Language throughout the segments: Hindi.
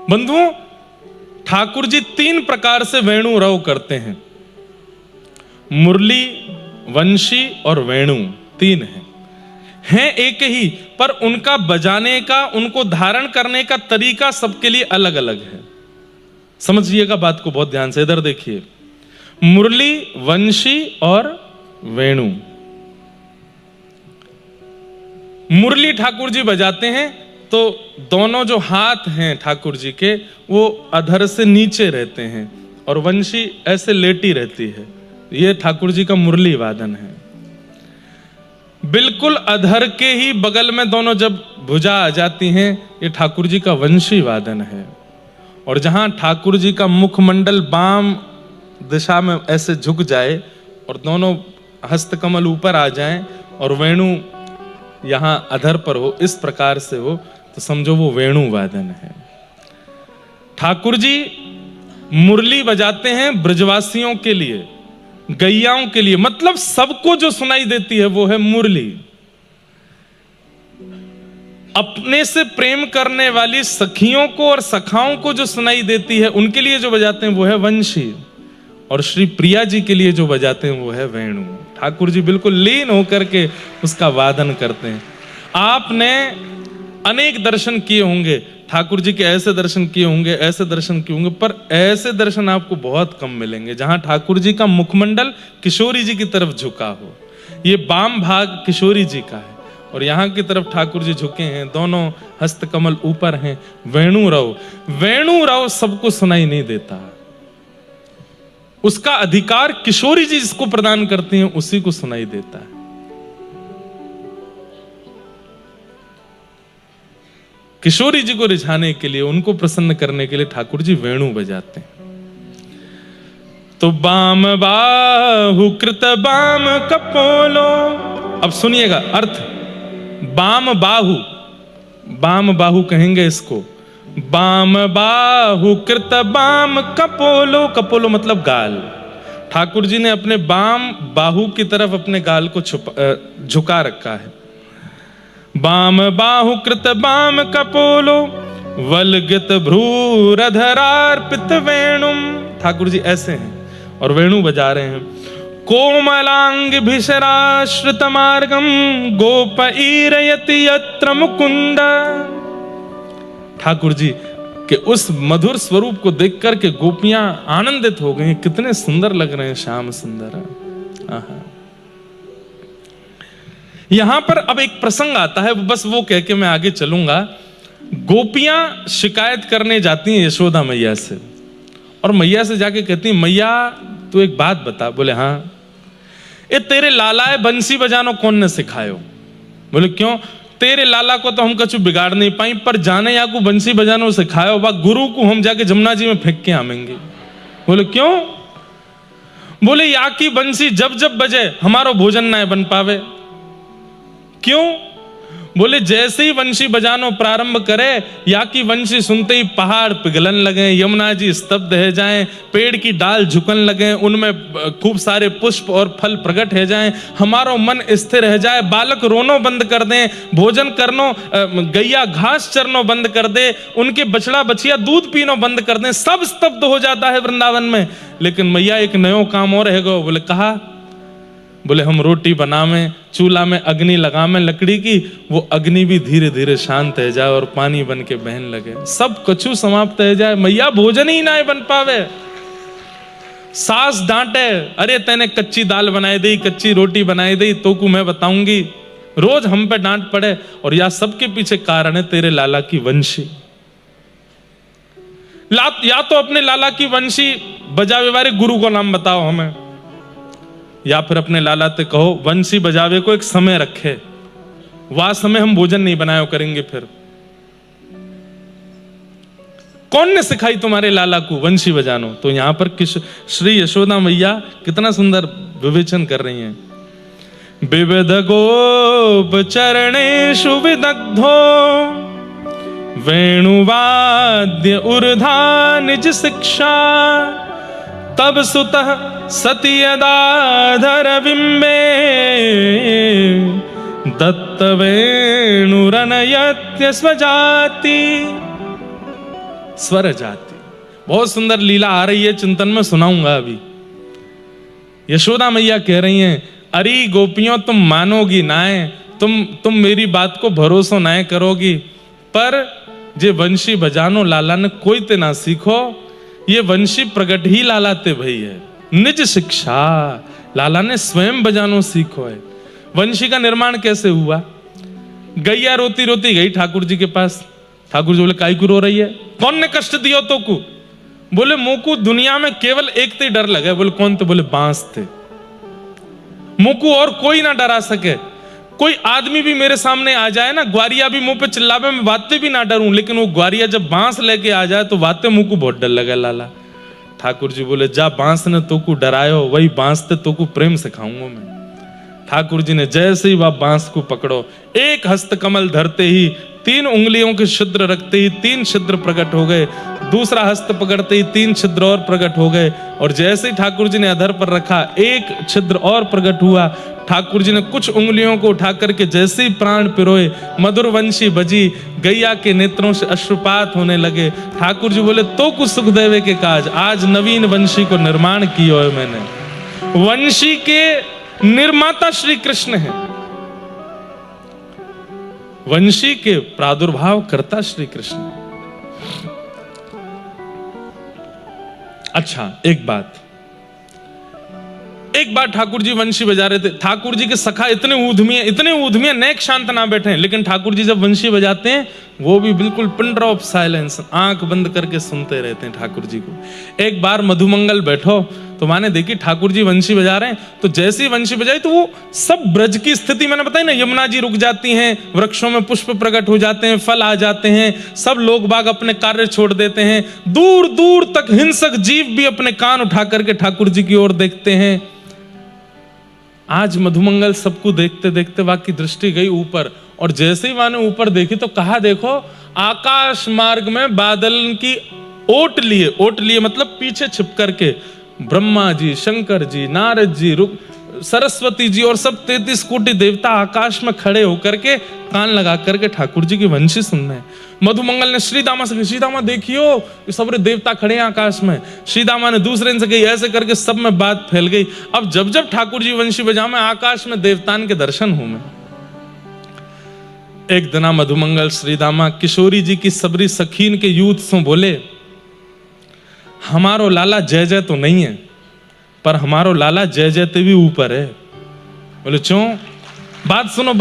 बंधुओं, ठाकुर जी 3 प्रकार से वेणु रव करते हैं। मुरली, वंशी और वेणु 3 हैं एक ही, पर उनका बजाने का, उनको धारण करने का तरीका सबके लिए अलग अलग है। समझिएगा बात को बहुत ध्यान से, इधर देखिए। मुरली, वंशी और वेणु। मुरली ठाकुर जी बजाते हैं तो दोनों जो हाथ हैं ठाकुर जी के वो अधर से नीचे रहते हैं और वंशी ऐसे लेटी रहती है। ये ठाकुर जी का मुरली वादन है। बिल्कुल अधर के ही बगल में दोनों जब भुजा आ जाती हैं, ये ठाकुर जी का वंशी वादन है। और जहां ठाकुर जी का मुखमंडल बाम दिशा में ऐसे झुक जाए और दोनों हस्तकमल ऊपर आ जाएं और वेणु यहां अधर पर हो, इस प्रकार से हो, तो समझो वो वेणु वादन है। ठाकुर जी मुरली बजाते हैं ब्रजवासियों के लिए, गैयाओं के लिए, मतलब सबको जो सुनाई देती है वो है मुरली। अपने से प्रेम करने वाली सखियों को और सखाओं को जो सुनाई देती है उनके लिए जो बजाते हैं वो है वंशी, और श्री प्रिया जी के लिए जो बजाते हैं वो है वेणु। ठाकुर जी बिल्कुल लीन होकर के उसका वादन करते हैं। आपने अनेक दर्शन किए होंगे ठाकुर जी के, ऐसे दर्शन किए होंगे, ऐसे दर्शन किए होंगे, पर ऐसे दर्शन आपको बहुत कम मिलेंगे जहां ठाकुर जी का मुखमंडल किशोरी जी की तरफ झुका हो। ये बाम भाग किशोरी जी का है और यहां की तरफ ठाकुर जी झुके हैं, दोनों हस्तकमल ऊपर हैं। वेणु रव सबको सुनाई नहीं देता, उसका अधिकार किशोरी जी जिसको प्रदान करती हैं उसी को सुनाई देता है। किशोरी जी को रिझाने के लिए, उनको प्रसन्न करने के लिए ठाकुर जी वेणु बजाते हैं। तो बाम बाहु कृत बाम कपोलो, अब सुनिएगा अर्थ। बाम बाहु कहेंगे इसको। बाम बाहु कृत बाम कपोलो, कपोलो मतलब गाल। ठाकुर जी ने अपने बाम बाहु की तरफ अपने गाल को झुका रखा है। बाम बाहु कृत बाम कपोलो वलगित भ्रूरधरार्पित वेणुम। ठाकुर जी ऐसे हैं और वेणु बजा रहे हैं। कोमलांग भिषराश्रित मार्गम गोपईरयति यत्र मुकुंद। ठाकुर जी के उस मधुर स्वरूप को देख करके गोपियां आनंदित हो गई, कितने सुंदर लग रहे हैं श्याम सुंदर। यहां पर अब एक प्रसंग आता है, बस वो कह के मैं आगे चलूंगा। गोपियां शिकायत करने जाती हैं यशोदा मैया से और मैया से जाके कहती हैं, मैया तू एक बात बता। बोले हाँ। ये तेरे लालाए बंसी बजानो कौन ने सिखायो? बोले क्यों? तेरे लाला को तो हम कछु बिगाड़ नहीं पाई, पर जाने या को बंसी बजानो सिखायो बा गुरु को हम जाके जमुना जी में फेंक के आवेंगे। बोले क्यों? बोले या की बंसी जब जब बजे हमारो भोजन ना बन पावे। क्यों? बोले जैसे ही वंशी बजानो प्रारंभ करे, या की वंशी सुनते ही पहाड़ पिघलन लगे, यमुना जी स्तब्ध हो जाएं, पेड़ की डाल झुकन लगे, उनमें खूब सारे पुष्प और फल प्रकट हो जाएं, हमारो मन स्थिर रह जाए, बालक रोनो बंद कर दें, भोजन करनो, गैया घास चरनो बंद कर दे, उनके बछड़ा बछिया दूध पीनो बंद कर दें, सब स्तब्ध हो जाता है वृंदावन में। लेकिन मैया एक नयो काम और रहेगा। बोले कहा? बोले हम रोटी बनावें, चूल्हा में अग्नि लगावें लकड़ी की, वो अग्नि भी धीरे धीरे शांत हो जाए और पानी बन के बहन लगे, सब कछु समाप्त हो जाए, मैया भोजन ही ना बन पावे। सास डांटे, अरे तैने कच्ची दाल बनाई दी, कच्ची रोटी बनाई दी, तो को मैं बताऊंगी। रोज हम पे डांट पड़े, और या सबके पीछे कारण है तेरे लाला की वंशी। या तो अपने लाला की वंशी बजावे वाले गुरु को नाम बताओ हमें, या फिर अपने लाला ते कहो वंशी बजावे को एक समय रखे, वह समय हम भोजन नहीं बनाया करेंगे। फिर कौन ने सिखाई तुम्हारे लाला को वंशी बजानो? तो यहां पर श्री यशोदा मैया कितना सुंदर विवेचन कर रही हैं। विविध गोप चरणेषु विदग्धो वेणुवाद्य ऊर्धा निज शिक्षा, तब सुतः सति यदाधर बिंबे दत्त वेणुरनयत्य स्वजाति। स्वर जाति। बहुत सुंदर लीला आ रही है, चिंतन में सुनाऊंगा अभी। यशोदा मैया कह रही हैं, अरे गोपियों तुम मानोगी नाय, तुम मेरी बात को भरोसा नाय करोगी, पर जे वंशी बजानो लाला ने कोई ते ना सीखो, ये वंशी प्रगट ही लाला ते भई है, निज शिक्षा लाला ने स्वयं बजानो सीखो है। वंशी का निर्माण कैसे हुआ? गैया रोती रोती गई ठाकुर जी के पास। ठाकुर जी बोले, काई को रो रही है? कौन ने कष्ट दिया तो को? बोले, मुकु दुनिया में केवल एक ते डर लगे। बोले, कौन? तो बोले, बांस थे। मुकु और कोई ना डरा सके। कोई आदमी भी मेरे सामने आ जाए ना, ग्वारिया भी मुंह पे चिल्लावे, मैं वाते भी ना डरूं, लेकिन वो ग्वारिया जब बांस लेके आ जाए तो वाते मुंह को बहुत डर लगे लाला। ठाकुर जी बोले, जा बांस ने तो को डरायो, वही बांस ते तो को प्रेम सिखाऊंगा मैं। ठाकुर जी ने जैसे ही वह बांस को पकड़ो, एक हस्त कमल धरते ही 3 उंगलियों के छिद्र रखते ही 3 छिद्र प्रकट हो गए, दूसरा हस्त पकड़ते ही 3 छिद्र और प्रकट हो गए, और जैसे ही ठाकुर जी ने अधर पर रखा, एक छिद्र और प्रकट हुआ। ठाकुर जी ने कुछ उंगलियों को उठा करके जैसे ही प्राण पिरोए, मधुर वंशी बजी, गैया के नेत्रों से अश्रुपात होने लगे। ठाकुर जी बोले, तो कुछ सुख देवे के काज, आज नवीन वंशी को निर्माण किया है मैंने। वंशी के निर्माता श्री कृष्ण है, वंशी के प्रादुर्भाव करता श्री कृष्ण। अच्छा, एक बार ठाकुर जी वंशी बजा रहे थे। ठाकुर जी के सखा इतने ऊधमिया नेक शांत ना बैठे हैं, लेकिन ठाकुर जी जब वंशी बजाते हैं वो भी बिल्कुल पिन ड्रॉप साइलेंस, आंख बंद करके सुनते रहते हैं ठाकुर जी को। एक बार मधुमंगल बैठो तो माने देखी ठाकुर जी वंशी बजा रहे हैं, तो जैसे ही वंशी बजाई तो वो सब ब्रज की स्थिति मैंने बताई ना, यमुना जी रुक जाती हैं, वृक्षों में पुष्प प्रकट हो जाते हैं, फल आ जाते हैं, सब लोग बाग अपने कार्य छोड़ देते हैं, दूर दूर तक हिंसक जीव भी अपने कान उठा करके ठाकुर जी की ओर देखते हैं। आज मधुमंगल सबको देखते देखते वहां की दृष्टि गई ऊपर, और जैसे ही वहां ने ऊपर देखी तो कहा, देखो आकाश मार्ग में बादल की ओट लिए मतलब पीछे छिप करके ब्रह्मा जी, शंकर जी, नारद जी, सरस्वती जी और सब 33 कोटि देवता आकाश में खड़े होकर के कान लगा करके ठाकुर जी की वंशी सुन रहे हैं। मधुमंगल ने श्रीदामा से कहा, श्रीदामा देखियो ये सब देवता खड़े हैं आकाश में। श्रीदामा ने दूसरे से कही, ऐसे करके सब में बात फैल गई। अब जब जब ठाकुर जी वंशी बजा में आकाश में देवतान के दर्शन हो में। एक दिना मधुमंगल श्रीदामा किशोरी जी की सबरी सखीन के यूथ से बोले, हमारो लाला जय जय तो नहीं है, पर हमारो लाला जय जय ते भी ऊपर है। बोले क्यों? बात सुनो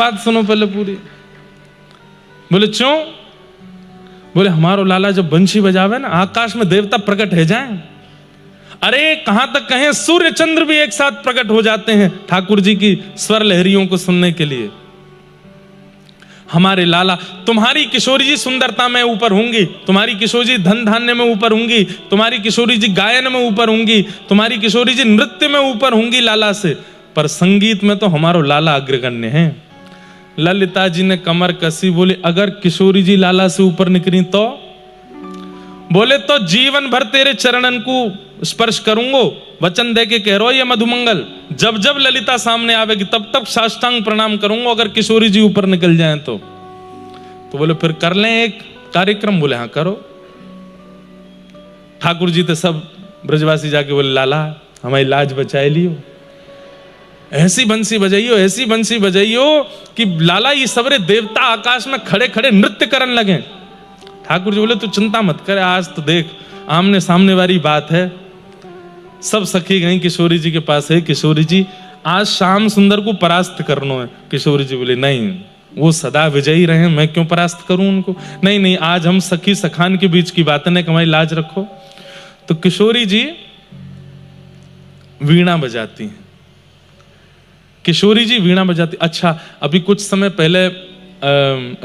पहले पूरी। बोले क्यों? बोले हमारो लाला जब बंशी बजावे ना, आकाश में देवता प्रकट है जाए। अरे कहां तक कहें, सूर्य चंद्र भी एक साथ प्रकट हो जाते हैं ठाकुर जी की स्वर लहरियों को सुनने के लिए। हमारे लाला, तुम्हारी किशोरी जी सुंदरता में ऊपर होंगी, तुम्हारी किशोरी जी धन धान्य में ऊपर होंगी, तुम्हारी किशोरी जी गायन में ऊपर होंगी, तुम्हारी किशोरी जी नृत्य में ऊपर होंगी लाला से, पर संगीत में तो हमारो लाला अग्रगण्य है। ललिता जी ने कमर कसी, बोले अगर किशोरी जी लाला से ऊपर निकली तो? बोले तो जीवन भर तेरे चरणन को स्पर्श करूंगो, वचन दे के कह रहो ये मधुमंगल, जब जब ललिता सामने आवेगी तब तब साष्टांग प्रणाम करूंगा अगर किशोरी जी ऊपर निकल जाएं तो बोले फिर कर लें एक कार्यक्रम। बोले हाँ करो। ठाकुर जी तो सब ब्रजवासी जाके बोले, लाला हमारी लाज बचाए लियो, ऐसी बंसी बजाइयो कि लाला ये सबरे देवता आकाश में खड़े खड़े नृत्य करने लगे। ठाकुर जी बोले तू चिंता मत कर, आज तो देख आमने सामने वाली बात है। सब सखी गई किशोरी जी के पास, है किशोरी जी आज शाम सुंदर को परास्त करना है। किशोरी जी बोले नहीं, वो सदा विजयी रहे, मैं क्यों परास्त करूं उनको। नहीं आज हम सखी सखान के बीच की बात है, हमारी लाज रखो। तो किशोरी जी वीणा बजाती हैं, किशोरी जी वीणा बजाती। अच्छा, अभी कुछ समय पहले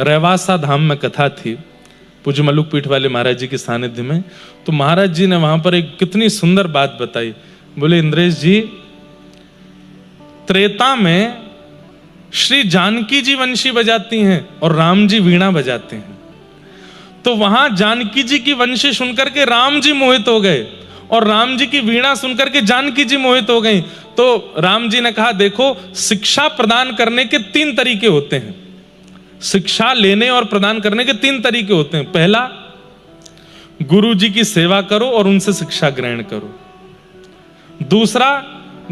रेवासा धाम में कथा थी पूज्य मल्लुक पीठ वाले महाराज जी के सानिध्य में, तो महाराज जी ने वहां पर एक कितनी सुंदर बात बताई। बोले इंद्रेश जी, त्रेता में श्री जानकी जी वंशी बजाती हैं और राम जी वीणा बजाते हैं, तो वहां जानकी जी की वंशी सुनकर के राम जी मोहित हो गए और राम जी की वीणा सुनकर के जानकी जी मोहित हो गई। तो राम जी ने कहा देखो, शिक्षा प्रदान करने के 3 तरीके होते हैं, शिक्षा लेने और प्रदान करने के 3 तरीके होते हैं। पहला, गुरु जी की सेवा करो और उनसे शिक्षा ग्रहण करो। दूसरा,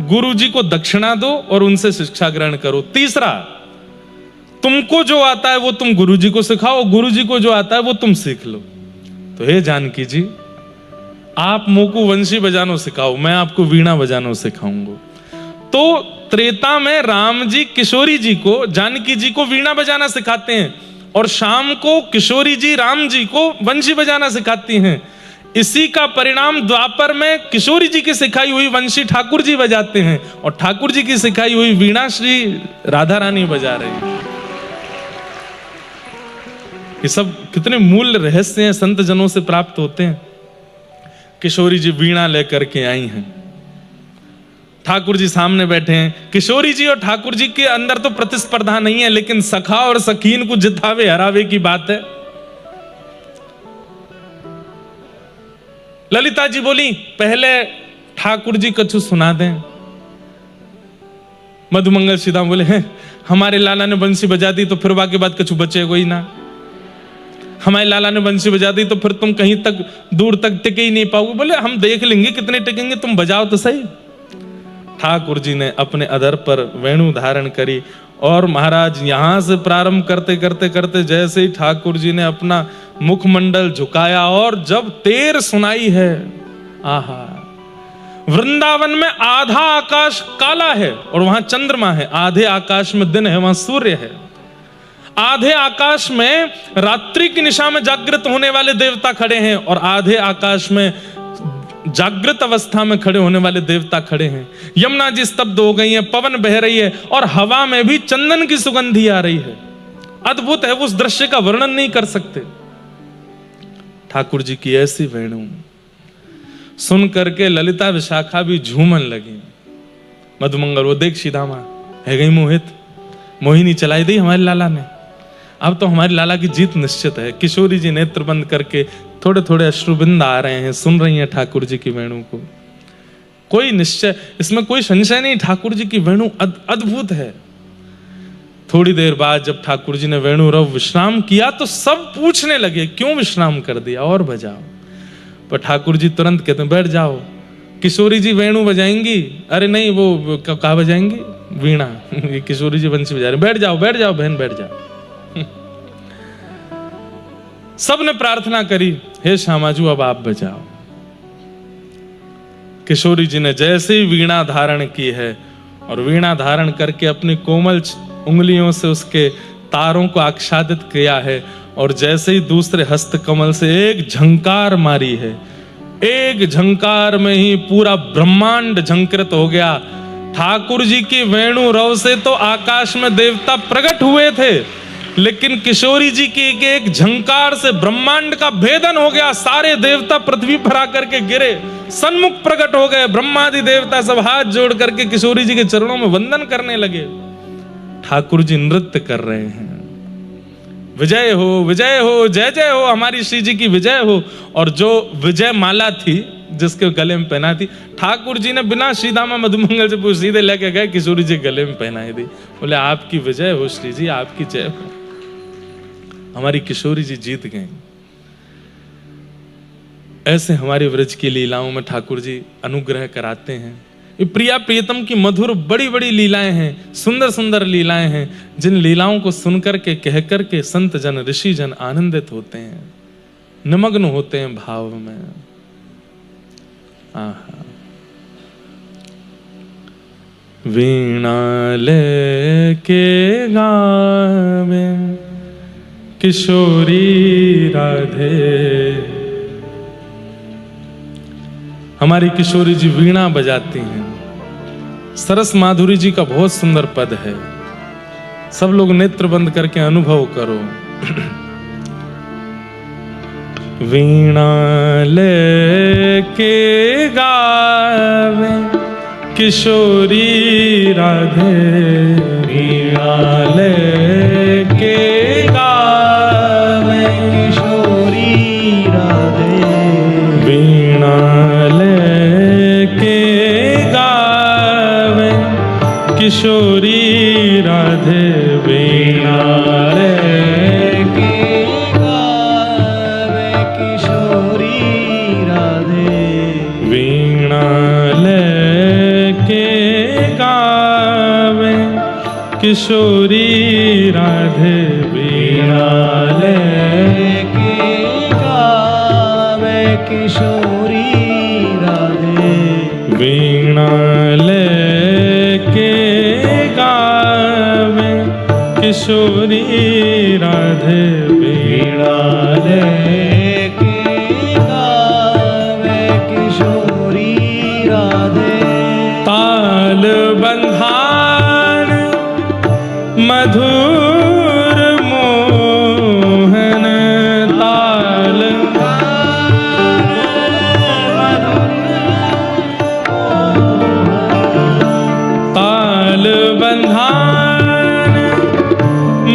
गुरु जी को दक्षिणा दो और उनसे शिक्षा ग्रहण करो। तीसरा, तुमको जो आता है वो तुम गुरु जी को सिखाओ, गुरु जी को जो आता है वो तुम सीख लो। तो हे जानकी जी, आप मोको वंशी बजानो सिखाओ, मैं आपको वीणा बजानो सिखाऊंगा। तो त्रेता में राम जी किशोरी जी को, जानकी जी को वीणा बजाना सिखाते हैं और शाम को किशोरी जी राम जी को वंशी बजाना सिखाती हैं। इसी का परिणाम द्वापर में किशोरी जी की सिखाई हुई वंशी ठाकुर जी बजाते हैं और ठाकुर जी की सिखाई हुई वीणा श्री राधा रानी बजा रहे हैं। ये सब कितने मूल्य रहस्य हैं, संत जनों से प्राप्त होते हैं। किशोरी जी वीणा लेकर के आई हैं, ठाकुर जी सामने बैठे हैं। किशोरी जी और ठाकुर जी के अंदर तो प्रतिस्पर्धा नहीं है, लेकिन सखा और सखीन को जितावे हरावे की बात है। ललिता जी बोली, पहले ठाकुर जी कछु सुना दें। मधुमंगल सीधा बोले, हैं हमारे लाला ने बंसी बजा दी तो फिर बाकी बात कछु बचेगा ही ना। हमारे लाला ने बंसी बजा दी तो फिर तुम कहीं तक दूर तक टिके ही नहीं पाओगे। बोले हम देख लेंगे कितने टिकेंगे, तुम बजाओ तो सही। ठाकुर जी ने अपने अधर पर वेणु धारण करी और महाराज यहां से प्रारंभ करते करते करते जैसे ही ठाकुर जी ने अपना मुखमंडल झुकाया और जब तेर सुनाई है, आहा, वृंदावन में आधा आकाश काला है और वहां चंद्रमा है, आधे आकाश में दिन है, वहां सूर्य है। आधे आकाश में रात्रि की निशा में जागृत होने वाले देवता खड़े हैं और आधे आकाश में जागृत अवस्था में खड़े होने वाले देवता खड़े हैं। यमुना जी स्तब्ध हो गई है, पवन बह रही है और हवा में भी चंदन की सुगंधी आ रही है। अद्भुत है, उस दृश्य का वर्णन नहीं कर सकते। ठाकुर जी की ऐसी वेणु सुन करके ललिता विशाखा भी झूमन लगी। मधुमंगल वो देख सीधामा है गई मोहित, मोहिनी चलाई दी हमारे लाला ने, अब तो हमारे लाला की जीत निश्चित है। किशोरी जी नेत्र बंद करके थोड़े थोड़े अश्रुबिंद आ रहे हैं, सुन रही हैं ठाकुर जी की वेणु को। कोई निश्चय, इसमें कोई संशय नहीं, ठाकुर जी की वेणु अद्भुत है। थोड़ी देर बाद जब ठाकुर जी ने वेणु रव विश्राम किया तो सब पूछने लगे क्यों विश्राम कर दिया, और बजाओ। पर ठाकुर जी तुरंत कहते हैं बैठ जाओ। किशोरी जी वेणु बजाएंगी, अरे नहीं वो कहा बजाएंगी, वीणा। ये किशोरी जी बंसी बजा रहे, बैठ जाओ बैठ जाओ बहन बैठ जाओ। सब ने प्रार्थना करी, हे श्यामाजू अब आप बजाओ। किशोरी जी ने जैसे ही वीणा धारण की है और वीणा धारण करके अपनी कोमल उंगलियों से उसके तारों को आच्छादित किया है और जैसे ही दूसरे हस्त कमल से एक झंकार मारी है, एक झंकार में ही पूरा ब्रह्मांड झंकृत हो गया। ठाकुर जी की वेणु रव से तो आकाश में देवता प्रकट हुए थे, लेकिन किशोरी जी की एक झंकार से ब्रह्मांड का भेदन हो गया। सारे देवता पृथ्वी पर आकर के गिरे, सन्मुख प्रकट हो गए। ब्रह्मादि देवता सब हाथ जोड़ करके किशोरी जी के चरणों में वंदन करने लगे। ठाकुर जी नृत्य कर रहे हैं, विजय हो जय जय हो, हमारी श्री जी की विजय हो। और जो विजय माला थी जिसके गले में पहना थी, ठाकुर जी ने बिना श्रीदामा मधुमंगल से पूछ सीधे लेके गए किशोरी जी गले में पहनाई दी। बोले आपकी विजय हो श्री जी, आपकी जय हो। हमारी किशोरी जी जीत गए। ऐसे हमारी व्रज की लीलाओं में ठाकुर जी अनुग्रह कराते हैं। ये प्रिया प्रियतम की मधुर बड़ी बड़ी लीलाएं हैं, सुंदर सुंदर लीलाएं हैं, जिन लीलाओं को सुनकर के कह करके संत जन ऋषि जन आनंदित होते हैं, निमग्न होते हैं भाव में। आहा, वीणा लेके गावे किशोरी राधे। हमारी किशोरी जी वीणा बजाती हैं। सरस माधुरी जी का बहुत सुंदर पद है, सब लोग नेत्र बंद करके अनुभव करो। वीणा लेके गावे किशोरी राधे, वीणा लेके गावे किशोरी राधे, वीणा लेके गावे किशोरी राधे, वीणा लेके गावे किशोरी किशोरी राधे वीणा लेके गावे किशोरी राधे वीणा लेके गावे किशोरी राधे वीणा लेके गावे किशोरी राधे ताल बंधान मधुर मोहन ताल ताल बंधान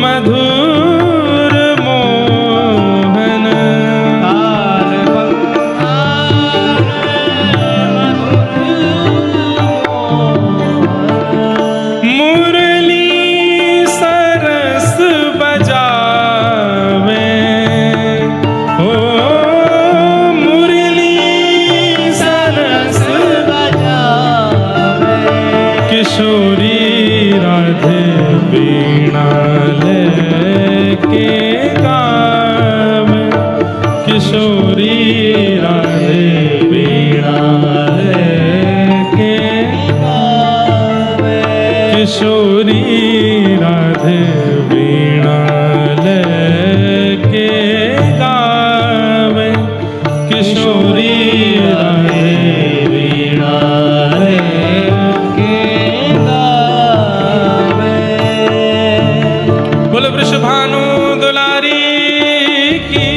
मधुर मोहन ताल मुरली सरस बजावे हो मुरली सरस बजावे किशोरी राधे वीणा लेके गावे किशोरी राधे वीणा लेके गावे किशोरी राधे वीणा लेके गावे किशोरी राधे वीणा लेके गावे बोल वृषभानु दुलारी की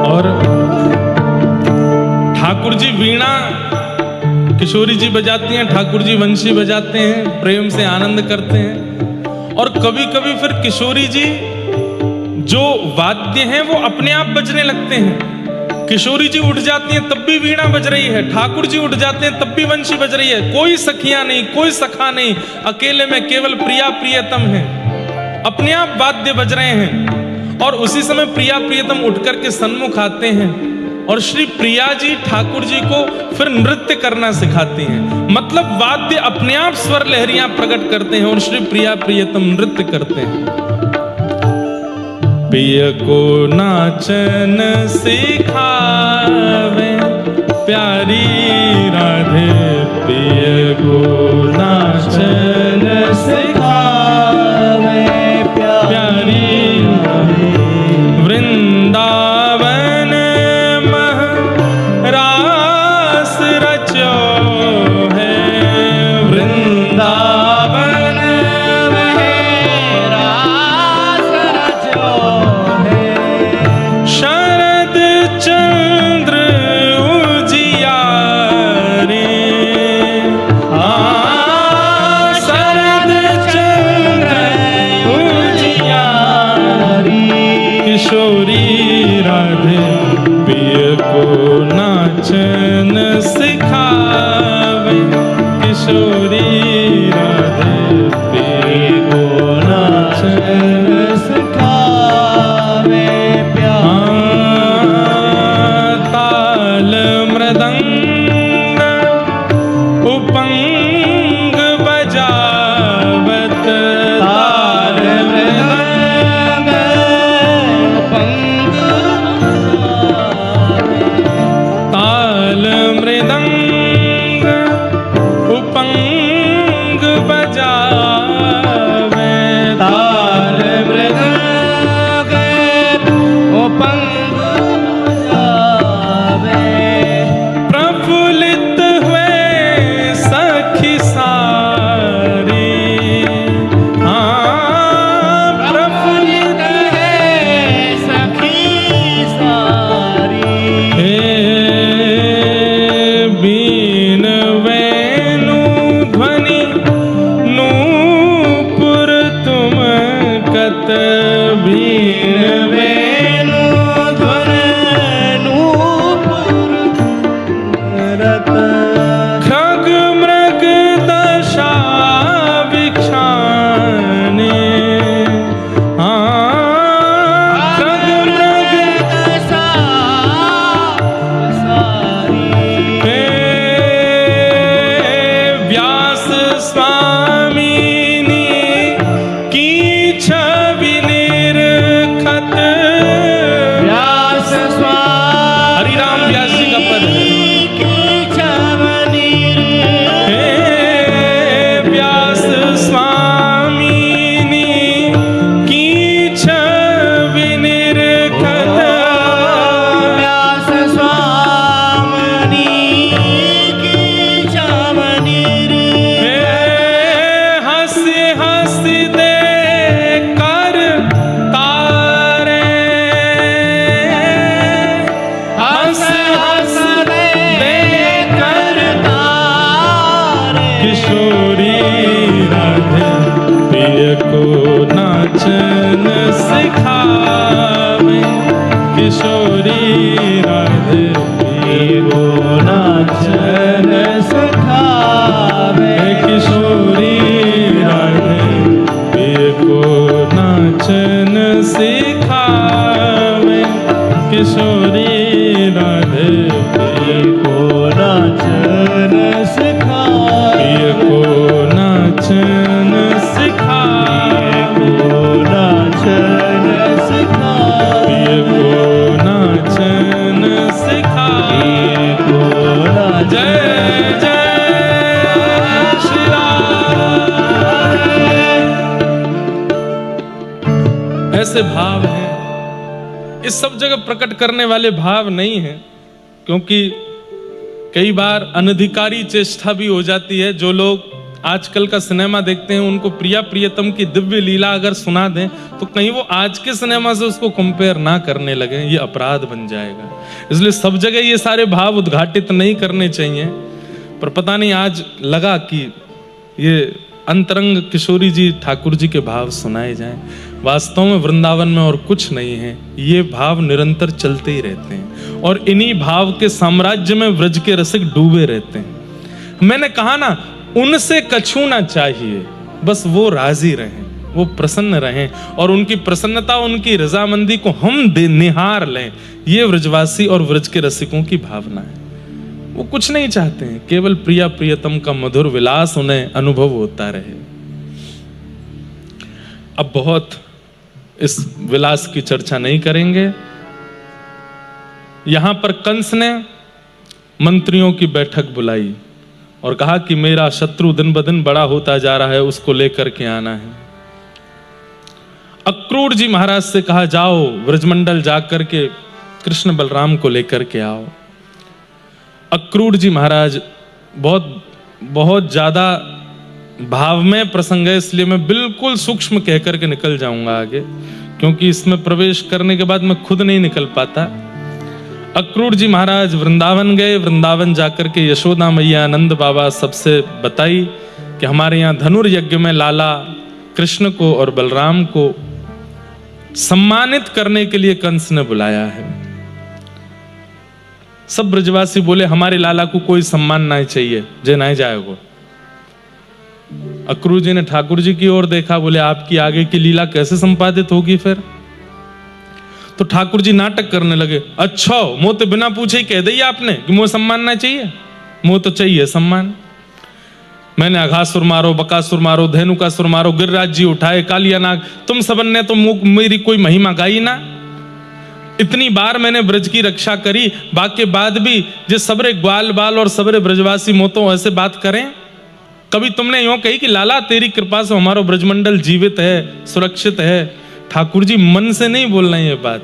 और ठाकुर जी वीणा किशोरी जी बजाती हैं, ठाकुर जी वंशी बजाते हैं, प्रेम से आनंद करते हैं। और कभी कभी फिर किशोरी जी जो वाद्य हैं वो अपने आप बजने लगते हैं। किशोरी जी उठ जाती हैं तब भी वीणा बज रही है, ठाकुर जी उठ जाते हैं तब भी वंशी बज रही है। कोई सखियां नहीं, कोई सखा नहीं, अकेले में केवल प्रिया प्रियतम है, अपने आप वाद्य बज रहे हैं। और उसी समय प्रिया प्रियतम उठ करके सन्मुख आते हैं और श्री प्रिया जी ठाकुर जी को फिर नृत्य करना सिखाती हैं। मतलब वाद्य अपने आप स्वर लहरियां प्रकट करते हैं और श्री प्रिया प्रियतम नृत्य करते हैं। पिय को नाचन सिखावे प्यारी राधे, पिय को नाचन सिखावे प्यारी राधे। वृंदावन मह रास रचो है, वृंदावन मह रास रचो है। शरद चंद्र उजियारे, शरद चंद्र उजियारी। किशोरी राधे पिय को नाचन सिखावे, किशोरी राधे पिय को नाचन सिखावे प्यारी। ताल मृदंग उपंग बजावत, ताल मृदंग ताल मृदंग उपंग स्वामिनी की छवि निरखत। व्यास स्वामी हरिराम व्यास जी का पद है। की छवि हे व्यास स्वामिनी की छवि निरखत। व्यास स्वामी की छवि हे हंसी हंसी दे कर तारे। हंस हंस दे कर तारे। किशोरी राधे प्रिय को नाचन सिखावे। किशोरी राधे प्रिय को नाचन सिखावे। किशोरी राधे प्रिय को नाचन सिखावे। किशोरी राधे प्रिय को नाचन सिखावे। प्रिय को नाचन सिखावे। को नाचन सिखावे। प्रिय को नाचन सिखावे। को नाचन जय जय श्री राम। ऐसे भाव हैं, इस सब जगह प्रकट करने वाले भाव नहीं हैं, क्योंकि कई बार अनधिकारी चेष्टा भी हो जाती है। जो लोग आजकल का सिनेमा देखते हैं उनको प्रिया प्रियतम की दिव्य लीला अगर सुना दें तो कहीं वो आज के सिनेमा से उसको कंपेयर ना करने लगे, ये अपराध बन जाएगा। इसलिए सब जगह ये सारे भाव उद्घाटित नहीं करने चाहिए। पर पता नहीं आज लगा कि ये अंतरंग किशोरी जी ठाकुर जी के भाव सुनाए जाएं। वास्तव में वृंदावन में और कुछ नहीं है, ये भाव निरंतर चलते ही रहते हैं और इन्हीं भाव के साम्राज्य में व्रज के रसिक डूबे रहते हैं। मैंने कहा ना, उनसे कछू ना चाहिए, बस वो राजी रहें, वो प्रसन्न रहें और उनकी प्रसन्नता, उनकी रजामंदी को हम निहार लें। ये व्रजवासी और व्रज के रसिकों की भावना है। वो कुछ नहीं चाहते हैं, केवल प्रिया प्रियतम का मधुर विलास उन्हें अनुभव होता रहे। अब बहुत इस विलास की चर्चा नहीं करेंगे। यहां पर कंस ने मंत्रियों की बैठक बुलाई और कहा कि मेरा शत्रु दिन ब दिन बड़ा होता जा रहा है, उसको लेकर के आना है। अक्रूर जी महाराज से कहा, जाओ व्रजमंडल जाकर के कृष्ण बलराम को लेकर के आओ। अक्रूर जी महाराज बहुत ज्यादा भावमय प्रसंग है, इसलिए मैं बिल्कुल सूक्ष्म कहकर के निकल जाऊंगा आगे, क्योंकि इसमें प्रवेश करने के बाद मैं खुद नहीं निकल पाता। अक्रूर जी महाराज वृंदावन गए। वृंदावन जाकर के यशोदा मैया, नंद बाबा सबसे बताई कि हमारे यहाँ धनुर्यज्ञ में लाला कृष्ण को और बलराम को सम्मानित करने के लिए कंस ने बुलाया है। सब ब्रजवासी बोले, हमारे लाला को कोई सम्मान नहीं चाहिए, जे नहीं जाएगा। अक्रूर जी ने ठाकुर जी की ओर देखा, बोले आपकी आगे की लीला कैसे संपादित होगी फिर? तो ठाकुर जी नाटक करने लगे, अच्छा मोह तो बिना पूछे ही कह दिया आपने कि मोह सम्मान ना चाहिए, मोह तो चाहिए सम्मान। मैंने अघासुर मारो, बकासुर मारो, धेनुकासुर मारो, गिरिराज जी उठाए, कालिया नाग, तुम सबन ने तो मेरी कोई महिमा गाई ना। इतनी बार मैंने ब्रज की रक्षा करी, बाकी बाद भी जिस सबरे ग्वाल बाल और सबरे ब्रजवासी मोतो ऐसे बात करें। कभी तुमने यूं कही कि लाला तेरी कृपा से हमारा ब्रजमंडल जीवित है, सुरक्षित है। ठाकुर जी मन से नहीं बोलना ये बात।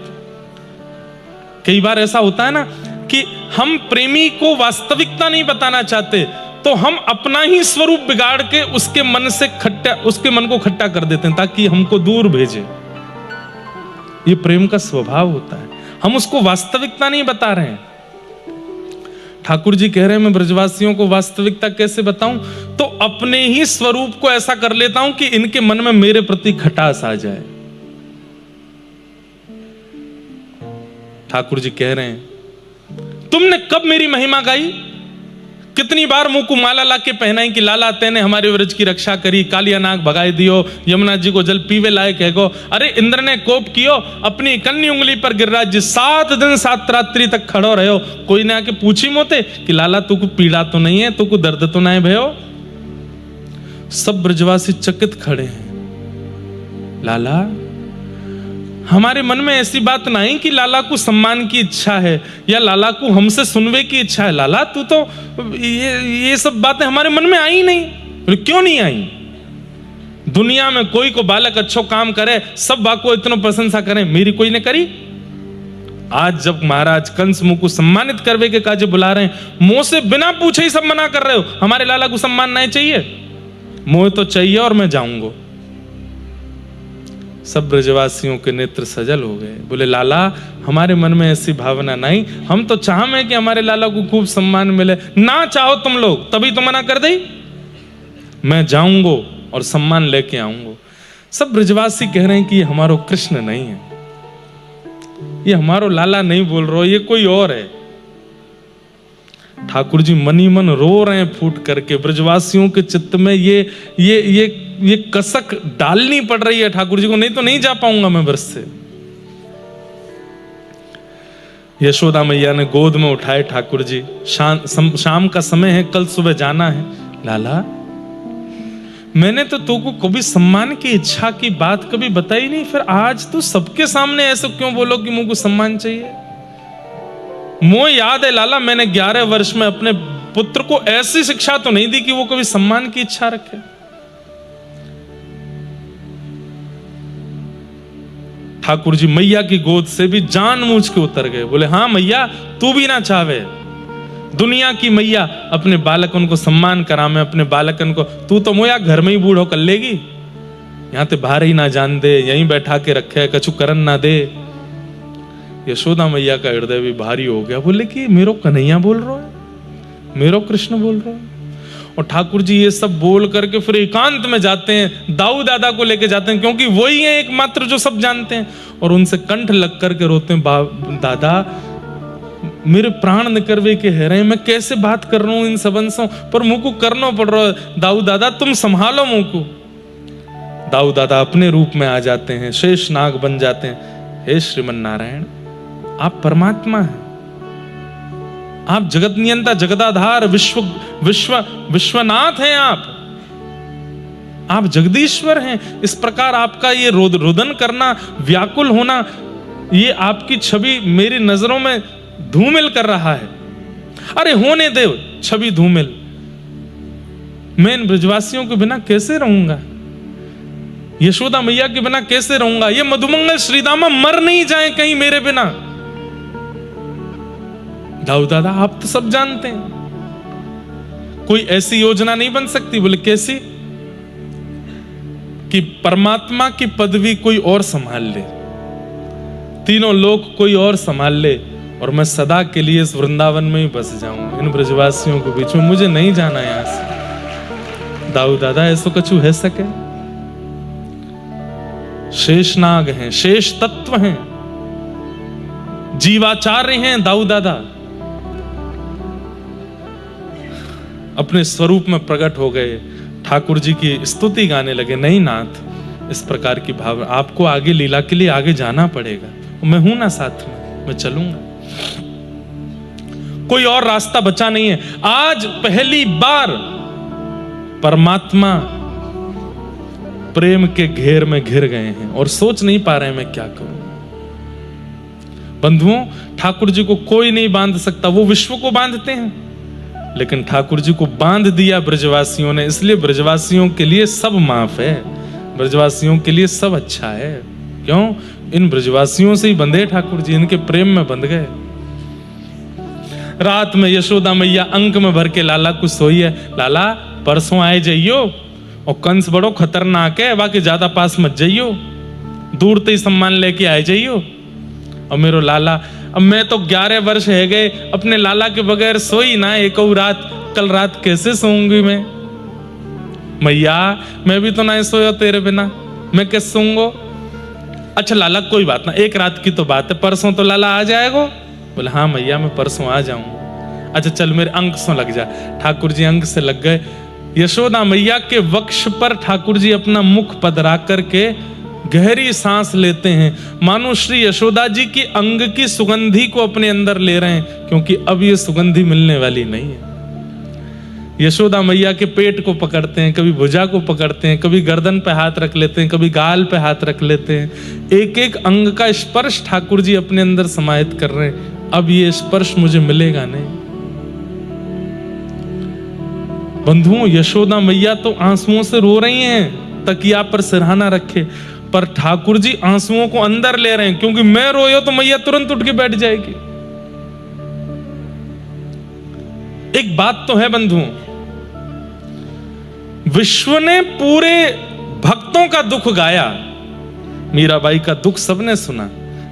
कई बार ऐसा होता है ना कि हम प्रेमी को वास्तविकता नहीं बताना चाहते, तो हम अपना ही स्वरूप बिगाड़ के उसके मन को खट्टा कर देते हैं ताकि हमको दूर भेजे। ये प्रेम का स्वभाव होता है, हम उसको वास्तविकता नहीं बता रहे हैं। ठाकुर जी कह रहे हैं मैं ब्रजवासियों को वास्तविकता कैसे बताऊं? तो अपने ही स्वरूप को ऐसा कर लेता हूं कि इनके मन में मेरे प्रति खटास आ जाए। ठाकुर जी कह रहे हैं तुमने कब मेरी महिमा गाई? कितनी बार मुंह को माला ला के पहनाई कि लाला तेने हमारे व्रज की रक्षा करी, कालिया नाग भगाई दियो, यमुना जी को जल पीवे लायक है गो। अरे इंद्र ने कोप कियो, अपनी कन्नी उंगली पर गिरिराज जी 7 दिन 7 रात्रि तक खड़ो रहो, कोई ने आके पूछी मोते कि लाला तू को पीड़ा तो नहीं है, तू को दर्द तो नहीं भयो? सब ब्रजवासी चकित खड़े हैं। लाला, हमारे मन में ऐसी बात नहीं कि लाला को सम्मान की इच्छा है या लाला को हमसे सुनवे की इच्छा है। लाला, तू तो ये सब बातें हमारे मन में आई नहीं। बोले, क्यों नहीं आई? दुनिया में कोई को बालक अच्छो काम करे, सब बाको इतना प्रशंसा करें, मेरी कोई ने करी? आज जब महाराज कंस मुंह को सम्मानित करवे के काजे बुला रहे हैं, मुंह से बिना पूछे ही सब मना कर रहे हो, हमारे लाला को सम्मान नहीं चाहिए? मुंह तो चाहिए और मैं जाऊंगा। सब ब्रजवासियों के नेत्र सजल हो गए। बोले, लाला, हमारे मन में ऐसी भावना नहीं, हम तो चाहते हैं कि हमारे लाला को खूब सम्मान मिले। ना चाहो तुम लोग, तभी तो मना कर दी। मैं जाऊंगा और सम्मान लेके आऊंगा। सब ब्रजवासी कह रहे हैं कि ये हमारो कृष्ण नहीं है, ये हमारो लाला नहीं बोल रहा, ये कोई और है। ठाकुर जी मनी मन रो रहे हैं फूट करके। ब्रजवासियों के चित्त में ये कसक डालनी पड़ रही है ठाकुर जी को, नहीं तो नहीं जा पाऊंगा मैं ब्रज से। यशोदा मैया ने गोद में उठाए ठाकुर जी। शाम का समय है, कल सुबह जाना है। लाला, मैंने तो तुमको कभी सम्मान की इच्छा की बात कभी बताई नहीं, फिर आज तो सबके सामने ऐसे क्यों बोलो कि मुझको सम्मान चाहिए? मुझे याद है लाला, मैंने 11 वर्ष में अपने पुत्र को ऐसी शिक्षा तो नहीं दी कि वो कभी सम्मान की इच्छा रखे। ठाकुर जी मैया की गोद से भी जानबूझ के उतर गए। बोले, हाँ मैया, तू भी ना चाहे, दुनिया की मैया अपने बालकन को सम्मान करा में, अपने बालकन को तू तो मोया घर में ही बूढ़ो कर लेगी, यहां ते बाहर ही ना जान दे, यहीं बैठा के रखे, कछु करन ना दे। यशोदा मैया का हृदय भी भारी हो गया। बोले कि मेरो कन्हैया बोल रहा है, मेरो कृष्ण बोल रहा है। और ठाकुर जी ये सब बोल करके फिर एकांत में जाते हैं, दाऊ दादा को लेके जाते हैं, क्योंकि वही है एकमात्र जो सब जानते हैं, और उनसे कंठ लग करके रोते हैं, दादा मेरे प्राण निकरवे के है रहे, मैं कैसे बात कर रहा हूं इन सबंसों पर, मुंह को करना पड़ रहा है। दाऊ दादा तुम संभालो मुंह को। दाऊ दादा अपने रूप में आ जाते हैं, शेष नाग बन जाते हैं। हे श्रीमन नारायण, आप परमात्मा हैं, आप जगत नियंता, जगदाधार, विश्वनाथ हैं, आप जगदीश्वर हैं। इस प्रकार आपका ये रुदन करना, व्याकुल होना, ये आपकी छवि मेरी नजरों में धूमिल कर रहा है। अरे होने दे छवि धूमिल, मैं इन ब्रजवासियों के बिना कैसे रहूंगा, यशोदा मैया के बिना कैसे रहूंगा? ये मधुमंगल श्रीदामा मर नहीं जाए कहीं मेरे बिना। दाऊ दादा आप तो सब जानते हैं, कोई ऐसी योजना नहीं बन सकती। बोले कैसी? कि परमात्मा की पदवी कोई और संभाल ले, तीनों लोक कोई और संभाल ले, और मैं सदा के लिए इस वृंदावन में ही बस जाऊं, इन ब्रजवासियों के बीच में, मुझे नहीं जाना यहां से। दाऊ दादा ऐसा कछु है सके? शेषनाग हैं, शेष तत्व हैं, जीवाचार्य हैं दाऊ दादा, अपने स्वरूप में प्रकट हो गए, ठाकुर जी की स्तुति गाने लगे। नहीं नाथ, इस प्रकार की भाव, आपको आगे लीला के लिए आगे जाना पड़ेगा, मैं हूं ना साथ में, मैं चलूंगा, कोई और रास्ता बचा नहीं है। आज पहली बार परमात्मा प्रेम के घेर में घिर गए हैं और सोच नहीं पा रहे हैं मैं क्या करूं। बंधुओं, ठाकुर जी को कोई नहीं बांध सकता, वो विश्व को बांधते हैं, लेकिन ठाकुर जी को बांध दिया ब्रजवासियों ने, इसलिए ब्रजवासियों के लिए सब माफ है, ब्रजवासियों के लिए सब अच्छा है। क्यों? इन ब्रजवासियों से ही बंधे ठाकुर जी, इनके प्रेम में बंध गए। रात में यशोदा मैया अंक में भर के लाला को सोई है, लाला परसों आए जाइयो, और कंस बड़ो खतरनाक है, बाकी ज्यादा पास मत जाइयो, दूर ते ही सम्मान लेके आए जाइयो। और मेरो लाला, अब मैं तो 11 वर्ष है गए अपने लाला के बगैर सोई ना एक रात, कल रात कैसे सोऊंगी मैं? मैया मैं भी तो ना सोया तेरे बिना, मैं कैसे सोऊंगा? अच्छा लाला कोई बात ना, एक रात की तो बात है, परसों तो लाला आ जाएगा। बोले हाँ मैया मैं परसों आ जाऊंगा। अच्छा चल मेरे अंक से लग जा। ठाकुर जी अंक से लग गए। यशोदा मैया के वक्ष पर ठाकुर जी अपना मुख पधरा करके गहरी सांस लेते हैं, मानो श्री यशोदा जी की अंग की सुगंधी को अपने अंदर ले रहे हैं, क्योंकि अब ये सुगंधी मिलने वाली नहीं है। यशोदा मैया के पेट को पकड़ते हैं, कभी भुजा को पकड़ते हैं, कभी गर्दन पे हाथ रख लेते हैं, कभी गाल पे हाथ रख लेते हैं। एक एक अंग का स्पर्श ठाकुर जी अपने अंदर समाहित कर रहे हैं। अब ये स्पर्श मुझे मिलेगा नहीं। बंधुओं, यशोदा मैया तो आंसुओं से रो रही हैं, तकिया पर सिरहाना रखे, पर ठाकुर जी आंसुओं को अंदर ले रहे हैं, क्योंकि मैं रोयो तो मैया तुरंत उठ के बैठ जाएगी। एक बात तो है बंधुओं, विश्व ने पूरे भक्तों का दुख गाया। मीराबाई का दुख सबने सुना,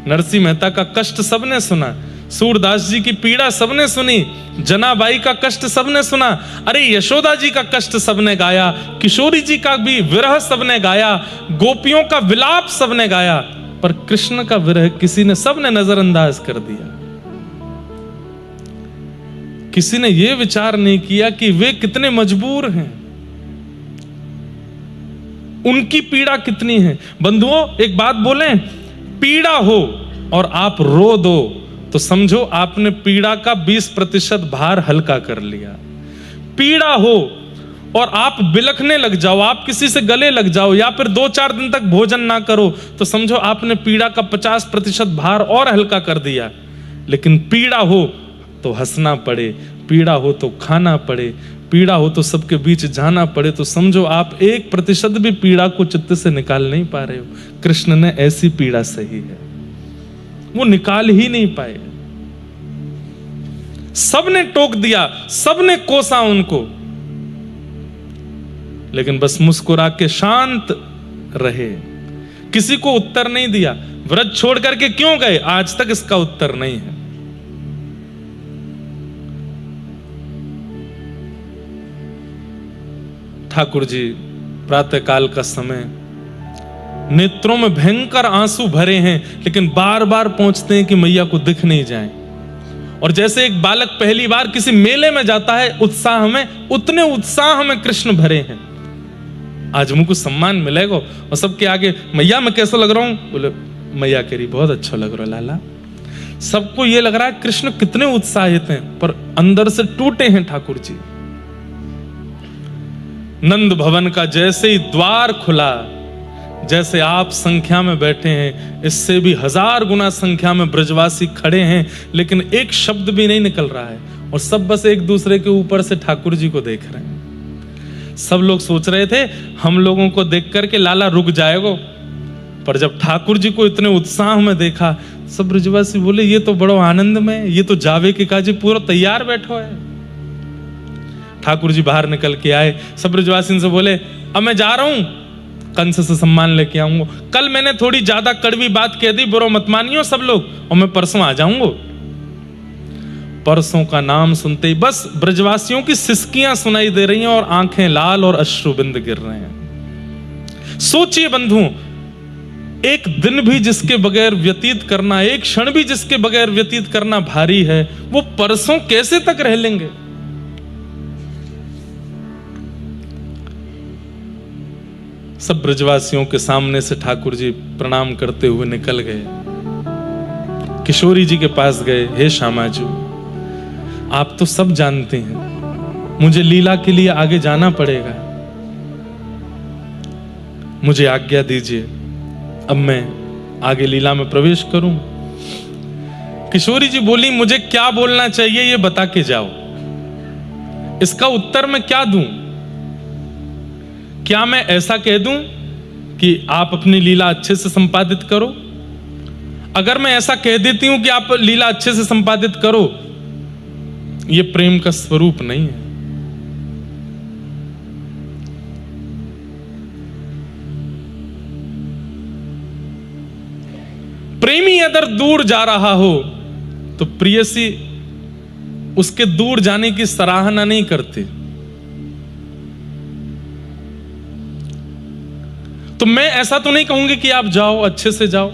नरसिंह मेहता का कष्ट सबने सुना, सूरदास जी की पीड़ा सबने सुनी, जनाबाई का कष्ट सबने सुना, अरे यशोदा जी का कष्ट सबने गाया, किशोरी जी का भी विरह सबने गाया, गोपियों का विलाप सबने गाया, पर कृष्ण का विरह किसी ने, सबने नजरअंदाज कर दिया। किसी ने यह विचार नहीं किया कि वे कितने मजबूर हैं, उनकी पीड़ा कितनी है। बंधुओं, एक बात बोलें, पीड़ा हो और आप रो दो तो समझो आपने पीड़ा का 20% भार हल्का कर लिया। पीड़ा हो और आप बिलखने लग जाओ, आप किसी से गले लग जाओ, या फिर 2-4 दिन तक भोजन ना करो, तो समझो आपने पीड़ा का 50% भार और हल्का कर दिया। लेकिन पीड़ा हो तो हंसना पड़े, पीड़ा हो तो खाना पड़े, पीड़ा हो तो सबके बीच जाना पड़े, तो समझो आप 1% भी पीड़ा को चित्त से निकाल नहीं पा रहे हो। कृष्ण ने ऐसी पीड़ा सही है, वो निकाल ही नहीं पाए। सबने टोक दिया, सबने कोसा उनको, लेकिन बस मुस्कुरा के शांत रहे, किसी को उत्तर नहीं दिया। व्रत छोड़ करके क्यों गए, आज तक इसका उत्तर नहीं है। ठाकुर जी प्रातः काल का समय, नेत्रों में भयंकर आंसू भरे हैं, लेकिन बार बार पहुंचते हैं कि मैया को दिख नहीं जाए। और जैसे एक बालक पहली बार किसी मेले में जाता है उत्साह में, उतने उत्साह में कृष्ण भरे हैं। आज मुझको सम्मान मिलेगा, और सबके आगे मैया मैं कैसा लग रहा हूं, बोले मैया कह रही बहुत अच्छा लग रहा है लाला। सबको ये लग रहा है कृष्ण कितने उत्साहित हैं, पर अंदर से टूटे हैं ठाकुर जी। नंद भवन का जैसे ही द्वार खुला, जैसे आप संख्या में बैठे हैं, इससे भी 1000 गुना संख्या में ब्रजवासी खड़े हैं, लेकिन एक शब्द भी नहीं निकल रहा है, और सब बस एक दूसरे के ऊपर से ठाकुर जी को देख रहे हैं। सब लोग सोच रहे थे हम लोगों को देख करके लाला रुक जाएगा, पर जब ठाकुर जी को इतने उत्साह में देखा, सब ब्रजवासी बोले ये तो बड़ो आनंद में, ये तो जावे के काजी पूरा तैयार बैठो है। ठाकुर जी बाहर निकल के आए, सब ब्रजवासी से बोले अब मैं जा रहा हूं, कंस से सम्मान लेके आऊंगा। कल मैंने थोड़ी ज्यादा कड़वी बात कह दी, बुरा मत मानियो सब लोग, और मैं परसों आ जाऊंगा। परसों का नाम सुनते ही बस ब्रजवासियों की सिसकियां सुनाई दे रही हैं, और आंखें लाल और अश्रुबिंद गिर रहे हैं। सोचिए बंधुओं, एक दिन भी जिसके बगैर व्यतीत करना, एक क्षण भी जिसके बगैर व्यतीत करना भारी है, वो परसों कैसे तक रह लेंगे। सब ब्रजवासियों के सामने से ठाकुर जी प्रणाम करते हुए निकल गए, किशोरी जी के पास गए। हे श्यामाजू, आप तो सब जानते हैं, मुझे लीला के लिए आगे जाना पड़ेगा, मुझे आज्ञा दीजिए, अब मैं आगे लीला में प्रवेश करूं। किशोरी जी बोली मुझे क्या बोलना चाहिए ये बता के जाओ, इसका उत्तर मैं क्या दूं? क्या मैं ऐसा कह दूं कि आप अपनी लीला अच्छे से संपादित करो? अगर मैं ऐसा कह देती हूं कि आप लीला अच्छे से संपादित करो, ये प्रेम का स्वरूप नहीं है। प्रेमी अगर दूर जा रहा हो तो प्रियसी उसके दूर जाने की सराहना नहीं करती। तो मैं ऐसा तो नहीं कहूंगी कि आप जाओ, अच्छे से जाओ।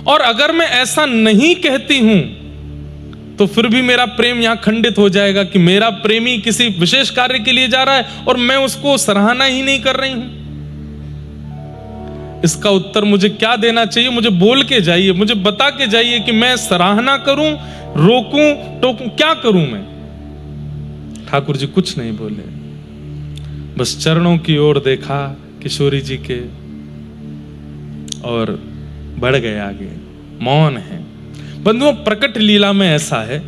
और अगर मैं ऐसा नहीं कहती हूं तो फिर भी मेरा प्रेम यहां खंडित हो जाएगा कि मेरा प्रेमी किसी विशेष कार्य के लिए जा रहा है और मैं उसको सराहना ही नहीं कर रही हूं। इसका उत्तर मुझे क्या देना चाहिए? मुझे बोल के जाइए, मुझे बता के जाइए कि मैं सराहना करूं, रोकूं, टोकूं, क्या करूं मैं? ठाकुर जी कुछ नहीं बोले, बस चरणों की ओर देखा किशोरी जी के और बढ़ गए आगे, मौन है। बंधुओं, प्रकट लीला में ऐसा है,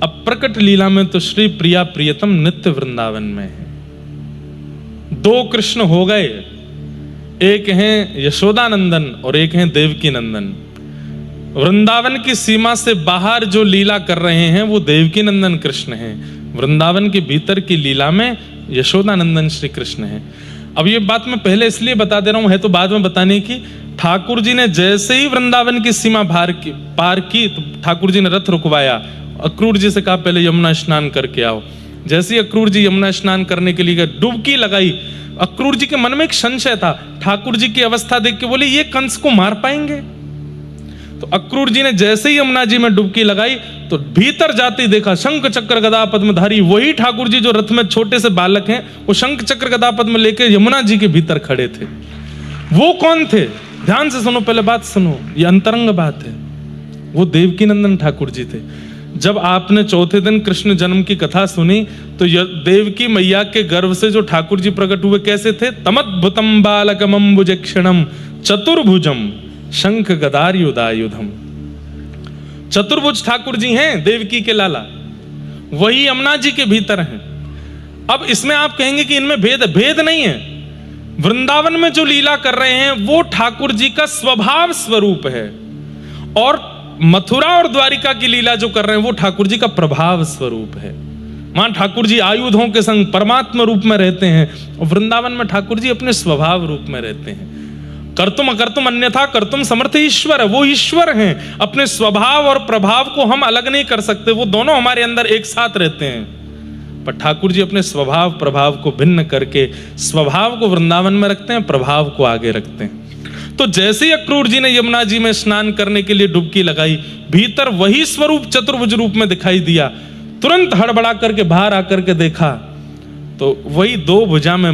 अब प्रकट लीला में तो श्री प्रिया प्रियतम नित्य वृंदावन में है। दो कृष्ण हो गए, एक हैं यशोदानंदन और एक हैं देवकी नंदन। वृंदावन की सीमा से बाहर जो लीला कर रहे हैं वो देवकी नंदन कृष्ण हैं, वृंदावन के भीतर की लीला में यशोदानंदन श्री कृष्ण हैं। अब ये बात मैं पहले इसलिए बता दे रहा हूं, है तो बाद में बताने की। ठाकुर जी ने जैसे ही वृंदावन की सीमा पार की तो ठाकुर जी ने रथ रुकवाया, अक्रूर जी से कहा पहले यमुना स्नान करके आओ। जैसे ही अक्रूर जी यमुना स्नान करने के लिए गए, डुबकी लगाई। अक्रूर जी के मन में एक संशय था, ठाकुर जी की अवस्था देख के बोले ये कंस को मार पाएंगे? तो अक्रूर जी ने जैसे ही यमुना जी में डुबकी लगाई तो भीतर जाते ही देखा शंख चक्र गदा पद्मधारी, वही ठाकुर जी जो रथ में छोटे से बालक हैं, वो शंख चक्र गदा पद्म लेके यमुना जी के भीतर खड़े थे। वो कौन थे? ध्यान से सुनो, पहले बात सुनो, ये अंतरंग बात है। वो देवकी नंदन ठाकुर जी थे। जब आपने चौथे दिन कृष्ण जन्म की कथा सुनी तो देवकी मैया के गर्भ से जो ठाकुर जी प्रकट हुए कैसे थे? तमद्भुतम बालकमंबुजक्षणम चतुर्भुजम शंख गदायुधायुधम। चतुर्भुज ठाकुर जी हैं देवकी के लाला, वही यमुना जी के भीतर हैं। अब इसमें आप कहेंगे कि इनमें भेद नहीं है। वृंदावन में जो लीला कर रहे हैं वो ठाकुर जी का स्वभाव स्वरूप है, और मथुरा और द्वारिका की लीला जो कर रहे हैं वो ठाकुर जी का प्रभाव स्वरूप है। वहां ठाकुर जी आयुधों के संग परमात्मा रूप में रहते हैं, और वृंदावन में ठाकुर जी अपने स्वभाव रूप में रहते हैं। कर्तुम अकर्तुम अन्यथा कर्तुम समर्थ ईश्वर है, वो ईश्वर हैं। अपने स्वभाव और प्रभाव को हम अलग नहीं कर सकते, वो दोनों हमारे अंदर एक साथ रहते हैं। पर ठाकुर जी अपने स्वभाव प्रभाव को भिन्न करके स्वभाव को वृंदावन में रखते हैं, प्रभाव को आगे रखते हैं। तो जैसे ही अक्रूर जी ने यमुना जी में स्नान करने के लिए डुबकी लगाई, भीतर वही स्वरूप चतुर्भुज रूप में दिखाई दिया। तुरंत हड़बड़ा करके बाहर आकर के देखा तो वही दो भुजा में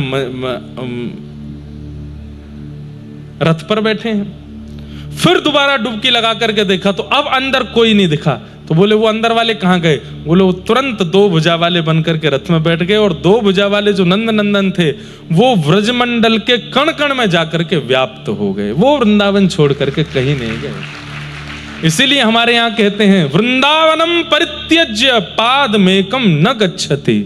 रथ पर बैठे हैं। फिर दोबारा डुबकी लगा करके देखा तो अब अंदर कोई नहीं दिखा। तो बोले वो अंदर वाले कहां गए? बोले वो तुरंत दो भुजा वाले बनकर के रथ में बैठ गए, और दो भुजा वाले जो नंद नंदन थे वो व्रजमंडल के कण कण में जाकर के व्याप्त हो गए, वो वृंदावन छोड़ करके कहीं नहीं गए। इसीलिए हमारे यहां कहते हैं वृंदावनम परित्यज्य पादमेकम न गच्छति।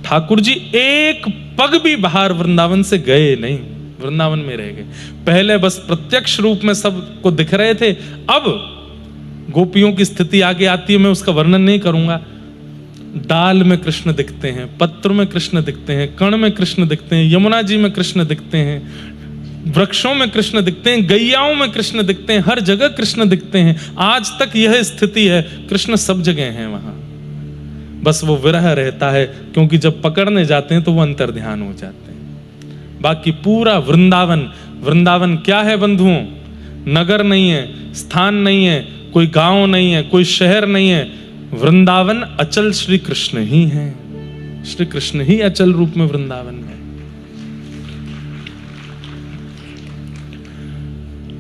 ठाकुर जी एक पग भी बाहर वृंदावन से गए नहीं, वृंदावन में रह गए। पहले बस प्रत्यक्ष रूप में सबको दिख रहे थे, अब गोपियों की स्थिति आगे आती है, मैं उसका वर्णन नहीं करूंगा। डाल में कृष्ण दिखते हैं, पत्र में कृष्ण दिखते हैं, कण में कृष्ण दिखते हैं, यमुना जी में कृष्ण दिखते हैं, वृक्षों में कृष्ण दिखते हैं, गैयाओं में कृष्ण दिखते हैं, हर जगह कृष्ण दिखते हैं। आज तक यह स्थिति है, कृष्ण सब जगह हैं वहां, बस वो विरह रहता है, क्योंकि जब पकड़ने जाते हैं तो वो अंतर्ध्यान हो जाते हैं। बाकी पूरा वृंदावन क्या है बंधुओं? नगर नहीं है, स्थान नहीं है, कोई गांव नहीं है, कोई शहर नहीं है। वृंदावन अचल श्री कृष्ण ही है, श्री कृष्ण ही अचल रूप में वृंदावन है।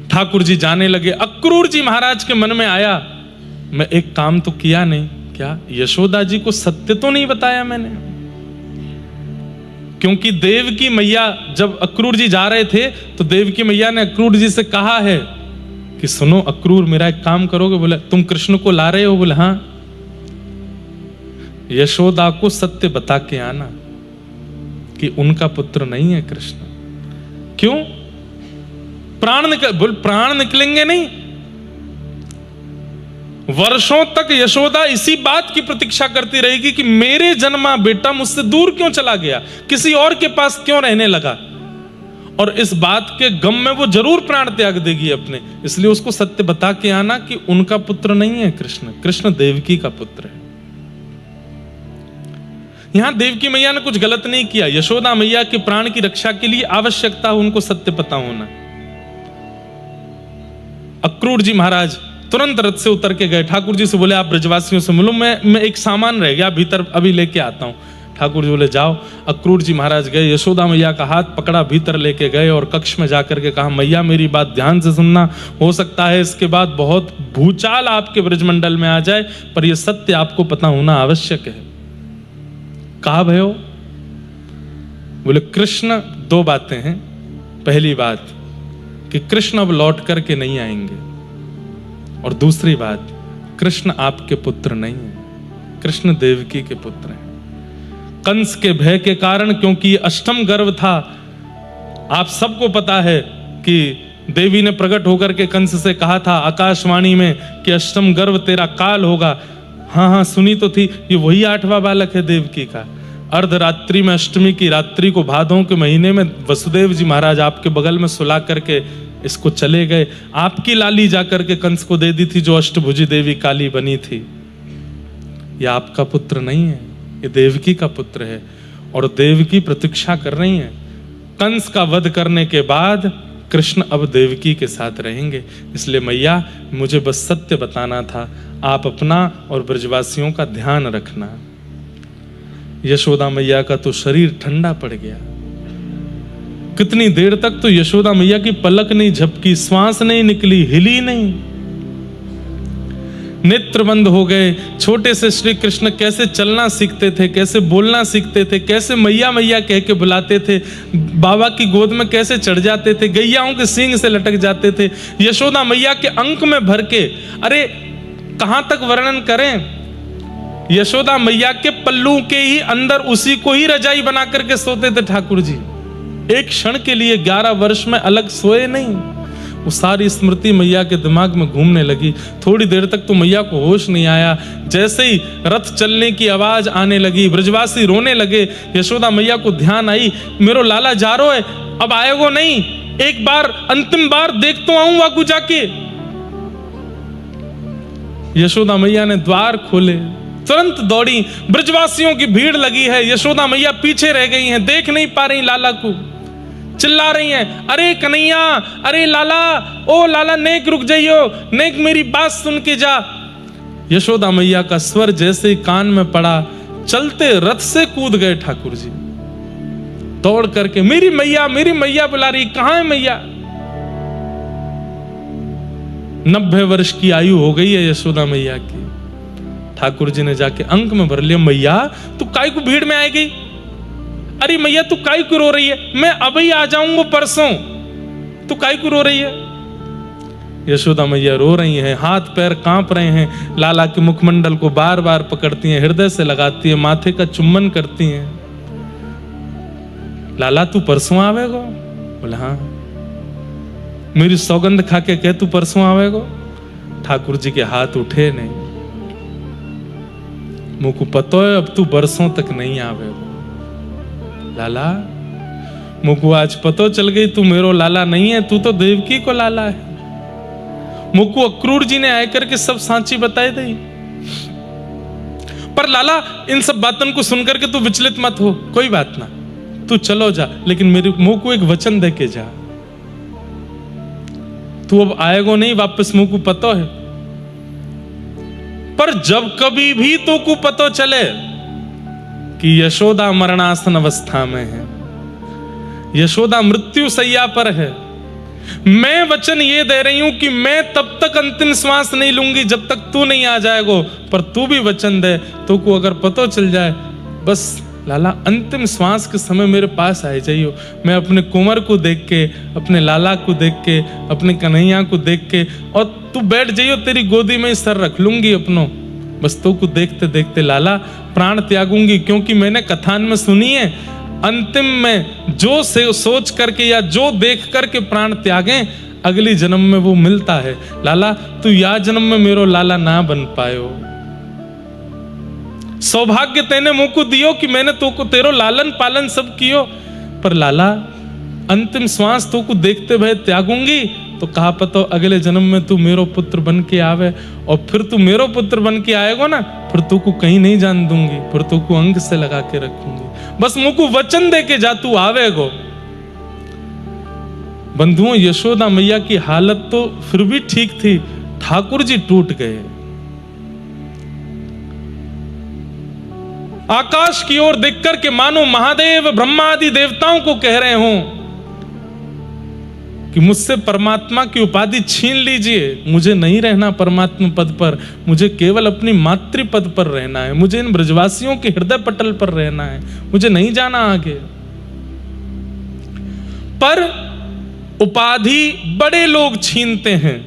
ठाकुर जी जाने लगे। अक्रूर जी महाराज के मन में आया, मैं एक काम तो किया नहीं, क्या यशोदा जी को सत्य तो नहीं बताया मैंने? क्योंकि देवकी मैया जब अक्रूर जी जा रहे थे तो देवकी मैया ने अक्रूर जी से कहा है कि सुनो अक्रूर, मेरा एक काम करोगे? बोले तुम कृष्ण को ला रहे हो? बोले हाँ। यशोदा को सत्य बता के आना कि उनका पुत्र नहीं है कृष्ण। क्यों? प्राण निकलेंगे नहीं। वर्षों तक यशोदा इसी बात की प्रतीक्षा करती रहेगी कि मेरे जन्मा बेटा मुझसे दूर क्यों चला गया, किसी और के पास क्यों रहने लगा, और इस बात के गम में वो जरूर प्राण त्याग देगी अपने। इसलिए उसको सत्य बता के आना कि उनका पुत्र नहीं है कृष्ण, कृष्ण देवकी का पुत्र है। यहां देवकी मैया ने कुछ गलत नहीं किया। यशोदा मैया के प्राण की रक्षा के लिए आवश्यकता उनको सत्य पता होना। अक्रूर जी महाराज तुरंत रथ से उतर के गए, ठाकुर जी से बोले आप ब्रजवासियों से मिलो, मैं एक सामान रह गया भीतर, अभी लेके आता हूं। ठाकुर जी बोले जाओ। अक्रूर जी महाराज गए, यशोदा मैया का हाथ पकड़ा, भीतर लेके गए और कक्ष में जाकर के कहा मैया मेरी बात ध्यान से सुनना, हो सकता है इसके बाद बहुत भूचाल आपके ब्रजमंडल में आ जाए, पर यह सत्य आपको पता होना आवश्यक है। कहा भयो? बोले कृष्ण, दो बातें हैं। पहली बात कि कृष्ण अब लौट करके नहीं आएंगे, और दूसरी बात, कृष्ण आपके पुत्र नहीं है, कृष्ण देवकी के पुत्र हैं। कंस के भय के कारण, क्योंकि अष्टम गर्भ था, आप सबको पता है कि देवी ने प्रकट होकर के कंस से कहा था आकाशवाणी में कि अष्टम गर्भ तेरा काल होगा। हाँ हाँ सुनी तो थी, ये वही 8वां बालक है देवकी का। अर्धरात्रि में, अष्टमी की रात्रि को, भादों के महीने में वसुदेव जी महाराज आपके बगल में सुला करके इसको चले गए। आपकी लाली जाकर के कंस को दे दी थी, जो अष्टभुजी देवी काली बनी थी। ये आपका पुत्र नहीं है, ये देवकी का पुत्र है, और देवकी प्रतीक्षा कर रही है। कंस का वध करने के बाद कृष्ण अब देवकी के साथ रहेंगे। इसलिए मैया, मुझे बस सत्य बताना था, आप अपना और ब्रजवासियों का ध्यान रखना। यशोदा मैया का तो शरीर ठंडा पड़ गया। कितनी देर तक तो यशोदा मैया की पलक नहीं झपकी, श्वास नहीं निकली, हिली नहीं, नेत्र बंद हो गए। छोटे से श्री कृष्ण कैसे चलना सीखते थे, कैसे बोलना सीखते थे, कैसे मैया मैया कह के बुलाते थे, बाबा की गोद में कैसे चढ़ जाते थे, गैयाओं के सींग से लटक जाते थे, यशोदा मैया के अंक में भर के। अरे कहां तक वर्णन करें, यशोदा मैया के पल्लू के ही अंदर उसी को ही रजाई बना करके सोते थे ठाकुर जी। एक क्षण के लिए 11 वर्ष में अलग सोए नहीं। वो सारी स्मृति मैया के दिमाग में घूमने लगी। थोड़ी देर तक तो मैया को होश नहीं आया। जैसे ही रथ चलने की आवाज आने लगी, ब्रजवासी रोने लगे, यशोदा मैया को ध्यान आई, मेरो लाला जा रो है, अब आएगो नहीं, एक बार अंतिम बार देख तो आऊं वाकू जाके। यशोदा मैया ने द्वार खोले, तुरंत दौड़ी। ब्रजवासियों की भीड़ लगी है, यशोदा मैया पीछे रह गई हैं, देख नहीं पा रही लाला को, चिल्ला रही हैं, अरे कन्हैया, अरे लाला, ओ लाला, नेक रुक जाइयो, नेक मेरी बात सुन के जा। यशोदा मैया का स्वर जैसे ही कान में पड़ा, चलते रथ से कूद गए ठाकुर जी, दौड़ करके, मेरी मैया बुला रही, कहां है मैया। 90 वर्ष की आयु हो गई है यशोदा मैया की। ठाकुर जी ने जाके अंक में भर लिया, मैया तू काई को भीड़ में आ गई, अरे मैया तू काई को रो रही है, मैं अभी आ जाऊंगा परसों, तू काई को रो रही है। यशोदा मैया रो रही हैं, हाथ पैर कांप रहे हैं, लाला के मुखमंडल को बार बार पकड़ती हैं, हृदय से लगाती हैं, माथे का चुम्बन करती हैं। लाला तू परसों आवेगो? बोले हाँ। मेरी सौगंध खा के कह तू परसों आवेगो? ठाकुर जी के हाथ उठे नहीं, मुझको पतो है अब तू बरसों तक नहीं आवेगो। लाला, मुझको आज पतो चल गई तू मेरो लाला नहीं है, तू तो देवकी को लाला है। मुझको अक्रूर जी ने आकर के सब सांची बताई दी। पर लाला, इन सब बातों को सुनकर के तू विचलित मत हो, कोई बात ना, तू चलो जा, लेकिन मेरे मुंह को एक वचन दे के जा, तू अब आएगो नहीं वापस, मुंह को पतो है। पर जब कभी भी तो को पतो चले कि यशोदा मरणासन अवस्था में है, यशोदा मृत्यु सैया पर है, मैं वचन ये दे रही हूं कि मैं तब तक अंतिम श्वास नहीं लूंगी जब तक तू नहीं आ जाएगो। पर तू भी वचन दे, तो को अगर पतो चल जाए, बस लाला अंतिम श्वास के समय मेरे पास आ जाइयो। मैं अपने कुंवर को देख के, अपने लाला को देख के, अपने कन्हैया को देख के, और तू बैठ जाइयो, तेरी गोदी में सर रख लूंगी अपनों। बस तो को देखते देखते लाला प्राण त्यागूंगी, क्योंकि मैंने कथान में सुनी है, अंतिम में जो से सोच करके या जो देख करके प्राण त्यागे, अगली जन्म में वो मिलता है। लाला तू या जन्म में मेरो लाला ना बन पायो, सौभाग्य तेने मुंह को दियो कि मैंने तो को तेरो लालन पालन सब कियो, पर लाला अंतिम श्वास तो को देखते भय त्यागूंगी, तो कहा पतो अगले जन्म में तू मेरो पुत्र बन के आवे, और फिर तू मेरो पुत्र बन के आएगो ना, फिर तू को कहीं नहीं जान दूंगी, फिर तू को अंग से लगा के रखूंगी। बस मुंह को वचन दे के जा, तू आवेगो। बंधुओं, यशोदा मैया की हालत तो फिर भी ठीक थी, ठाकुर जी टूट गए। आकाश की ओर देखकर के मानो महादेव ब्रह्मा आदि देवताओं को कह रहे हों कि मुझसे परमात्मा की उपाधि छीन लीजिए, मुझे नहीं रहना परमात्मा पद पर, मुझे केवल अपनी मातृ पद पर रहना है, मुझे इन ब्रजवासियों के हृदय पटल पर रहना है, मुझे नहीं जाना आगे। पर उपाधि बड़े लोग छीनते हैं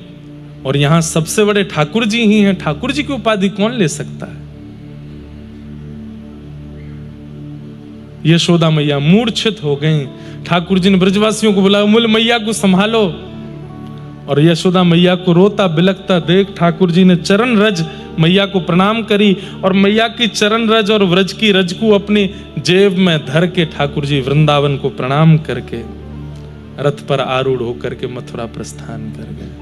और यहां सबसे बड़े ठाकुर जी ही हैं। ठाकुर जी की उपाधि कौन ले सकता है? यशोदा मैया मूर्छित हो गई। ठाकुर जी ने ब्रजवासियों को बुलाया, मूल मैया को संभालो। और यशोदा मैया को रोता बिलखता देख ठाकुर जी ने चरण रज मैया को प्रणाम करी और मैया की चरण रज और व्रज की रज को अपनी जेब में धर के ठाकुर जी वृंदावन को प्रणाम करके रथ पर आरूढ़ होकर के मथुरा प्रस्थान कर गए।